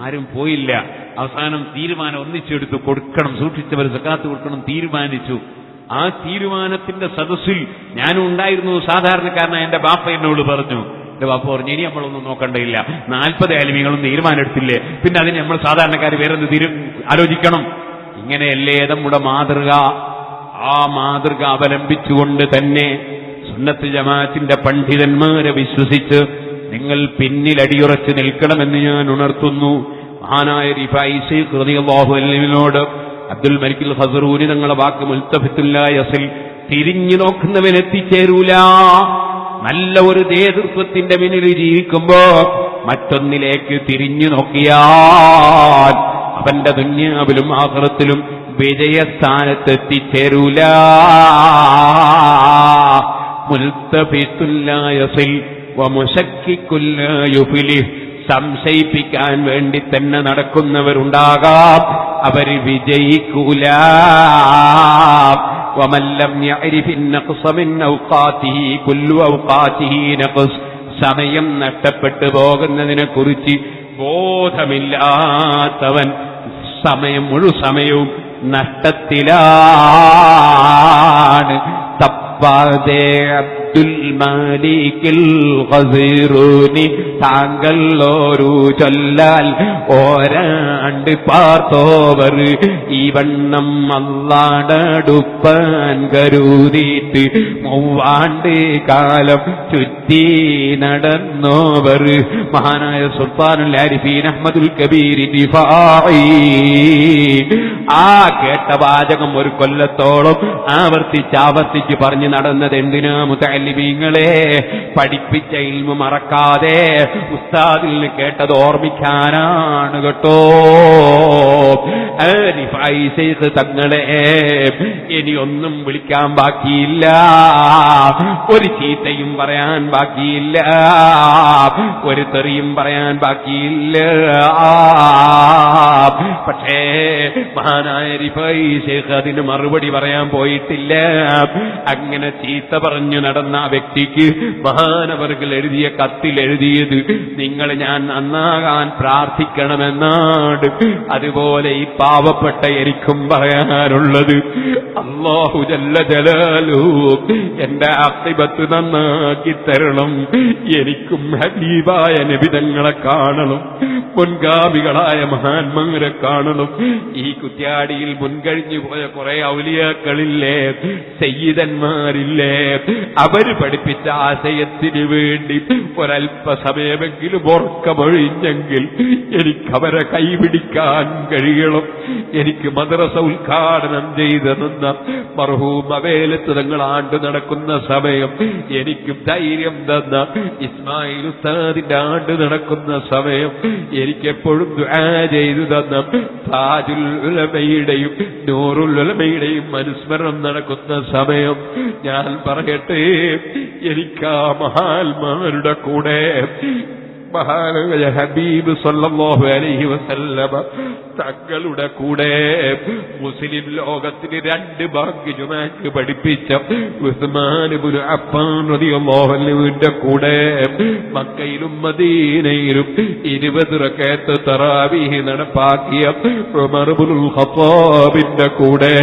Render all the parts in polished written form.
ആരും പോയില്ല. അവസാനം തീരുമാനം ഒന്നിച്ചെടുത്ത് കൊടുക്കണം, സൂക്ഷിച്ചവർ സക്കാത്ത് കൊടുക്കണം തീരുമാനിച്ചു. ആ തീരുമാനത്തിന്റെ സദസ്സിൽ ഞാനും ഉണ്ടായിരുന്നു. സാധാരണക്കാരനായ എന്റെ ബാപ്പ എന്നോട് പറഞ്ഞു, എന്റെ ബാപ്പ പറഞ്ഞു, ഇനി നമ്മളൊന്നും നോക്കണ്ടയില്ല, 40 ആലിമീങ്ങളും തീരുമാനം എടുത്തില്ലേ, പിന്നെ അതിന് നമ്മൾ സാധാരണക്കാർ വേറെന്ത് ആലോചിക്കണം. ഇങ്ങനെയല്ലേ നമ്മുടെ മാതൃക? ആ മാതൃക അവലംബിച്ചുകൊണ്ട് തന്നെ സുന്നത്ത് ജമാഅത്തിന്റെ പണ്ഡിതന്മാരെ വിശ്വസിച്ച് നിങ്ങൾ പിന്നിലടിയുറച്ച് നിൽക്കണമെന്ന് ഞാൻ ഉണർത്തുന്നു. മഹാനായ റിഫായി ശൈഖ് റളിയല്ലാഹു അൻഹുവിനോട് അബ്ദുൽ മലിക്കുൽ ഖസറൂനി തങ്ങളെ വാക്ക് മുൽത്തഫിത്തുൽ ലാ യസിൽ, തിരിഞ്ഞു നോക്കുന്നവൻ എത്തിച്ചേരൂല. നല്ല ഒരു നേതൃത്വത്തിന്റെ മുന്നിൽ ജീവിക്കുമ്പോ മറ്റൊന്നിലേക്ക് തിരിഞ്ഞു നോക്കിയാൽ അവന്റെ ദുനിയാവിലും ആഖിറത്തിലും വിജയസ്ഥാനത്തെത്തിച്ചേരൂല. മുൽത്തഫിത്തുൽ ലാ യസിൽ വമുശക്കിക്കുൽ ലാ യുഫ്ലിഹ്, സംശയിപ്പിക്കാൻ വേണ്ടി തന്നെ നടക്കുന്നവരുണ്ടാകാം, അവർ വിജയിക്കൂല. വമൻ ലം യഅരിഫി النقص من اوقاته كل اوقاته نقص, സമയം നഷ്ടപ്പെട്ടു പോകുന്നതിനെ കുറിച്ച് ബോധമില്ലാത്തവൻ മുഴുസമയവും നഷ്ടത്തിലാണ്. തബ്ബാദേ അബ്ദുൽ മാലിക്കിൽ ഖസറൂനി, താങ്കൾ ഒരു ചൊല്ലാൽ ഓരാണ്ട് പാർത്തോവർ, ഈ വണ്ണം അല്ലാടടുപ്പാൻ കരുതിയിട്ട് 3 കാലം ചുറ്റി നടന്നോവർ. മഹാനായ സുൽത്താനുൽ ആരിഫീൻ അഹ്മദുൽ കബീർ ദിഫാഇ ആ കേട്ട വാചകം ഒരു കൊല്ലത്തോളം ആവർത്തിച്ച് പറഞ്ഞു നടന്നത് എന്തിനാ? മുതഅല്ലിമീങ്ങളെ, പഠിപ്പിച്ച ഇൽമു മറക്കാതെ ഉസ്താദിൽ നിന്ന് കേട്ടത് ഓർമ്മിക്കാനാണ് കേട്ടോ. റിഫായി ശൈഖ് തങ്ങളെ ഇനി ഒന്നും വിളിക്കാൻ ബാക്കിയില്ല, ഒരു ചീത്തയും പറയാൻ ബാക്കിയില്ല, ഒരു തെറിയും പറയാൻ ബാക്കിയില്ല. പക്ഷേ മഹാനായ റിഫായി ശൈഖ് അതിന് മറുപടി പറയാൻ പോയിട്ടില്ല. അങ്ങനെ ചീത്ത പറഞ്ഞു നടന്ന ആ വ്യക്തിക്ക് മഹാനവർകൾ എഴുതിയ കത്തിൽ എഴുതിയത്, നിങ്ങൾ ഞാൻ നന്നാകാൻ പ്രാർത്ഥിക്കണമെന്നാണ്. അതുപോലെ ഈ പാവപ്പെട്ട എനിക്കും പറയാനുള്ളത്, അല്ലാഹു ജല്ല ജലാലുഹു എന്റെ ആഖിബത്ത് നന്നാക്കി തരണം. എനിക്കും ഹബീബായ നബി തങ്ങളെ കാണണം, മുൻഗാമികളായ മഹാന്മാരെ കാണണം. ഈ കുറ്റ്യാടിയിൽ മുൻകഴിഞ്ഞു പോയ കുറെ ഔലിയാക്കളില്ലേ, സയ്യിദന്മാരില്ലേ, അവര് പഠിപ്പിച്ച ആശയത്തിന് വേണ്ടി ഒരല്പസമയമെങ്കിലും ഉറക്കമൊഴിഞ്ഞെങ്കിൽ എനിക്കവരെ കൈപിടിക്കാൻ കഴിയണം. എനിക്ക് മദ്രസ ഉദ്ഘാടനം ചെയ്ത് നിന്ന മർഹൂം അവേലത്ത് തങ്ങൾ ആണ്ട് നടക്കുന്ന സമയം, എനിക്കും ധൈര്യം തന്ന ഇസ്മായിൽ ഉസ്താദിന്റെ ആണ്ട് നടക്കുന്ന സമയം, എനിക്കെപ്പോഴും ദുആ ചെയ്തു തന്ന താജുൽ ഉലമയുടെയും നൂറുൽ ഉലമയുടെയും അനുസ്മരണം നടക്കുന്ന സമയം, ഞാൻ പറയട്ടെ, എനിക്കാ മഹാന്മാരുടെ കൂടെ മഹാനായ ഹബീബ് സല്ലല്ലാഹു അലൈഹി വസല്ലമ തങ്ങളുടെ കൂടെ മുസ്ലിം ലോകത്തിന് 2 ബാങ്ക് ജുമാഅത്ത് പഠിപ്പിച്ച ഉസ്മാൻ ഇബ്നു അഫ്ഫാൻ റളിയല്ലാഹു അൻഹുവിന്റെ കൂടെ മക്കയിലും മദീനയിലും 20 റകഅത്ത് തറാവീഹ് നടപ്പാക്കിയ ഉമർ ഇബ്നുൽ ഖത്താബിന്റെ കൂടെ,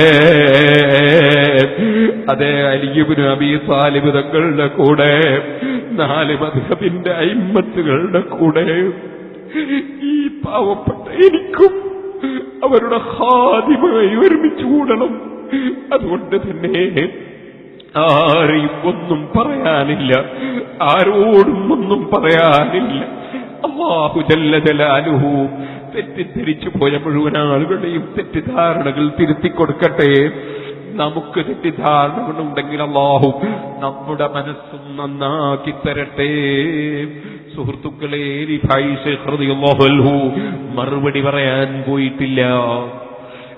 അതേ അലി ഇബ്നു അബീ താലിബ് തങ്ങളുടെ കൂടെ, 4 മദ്ഹബിന്റെ അയിമ്മത്തുകളുടെ കൂടെ ഈ പാവപ്പെട്ട എനിക്കും അവരുടെ ഖാദിമായി ഒരുമിച്ച് കൂടണം. അതുകൊണ്ട് തന്നെ ആരെയും ഒന്നും പറയാനില്ല, ആരോടും ഒന്നും പറയാനില്ല. അല്ലാഹു ജല്ല ജലാലുഹു തെറ്റിദ്ധരിച്ചു പോയ മുഴുവൻ ആളുകളുടെയും തെറ്റിദ്ധാരണകൾ തിരുത്തിക്കൊടുക്കട്ടെ. നമുക്ക് തെറ്റിദ്ധാരണകളുണ്ടെങ്കിൽ അല്ലാഹു നമ്മുടെ മനസ്സും നന്നാക്കി തരട്ടെ. സുഹൃത്തുക്കളെ, റിഫായി ശൈഖ് റളിയല്ലാഹു അൻഹു മറുപടി പറയാൻ പോയിട്ടില്ല,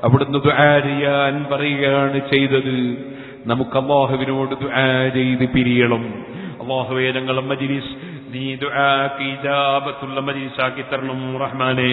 അവിടുന്ന് ദുആ ചെയ്യാൻ പറയുകയാണ് ചെയ്തത്. നമുക്ക് അല്ലാഹുവിനോട് ദുആ ചെയ്ത് പിരിയണം. അല്ലാഹുവേ, ഞങ്ങളുടെ മജ്ലിസ് നീ ദുആക്ക് ഇജാബത്തുള്ള മജ്ലിസാക്കി തരണം റഹ്മാനേ.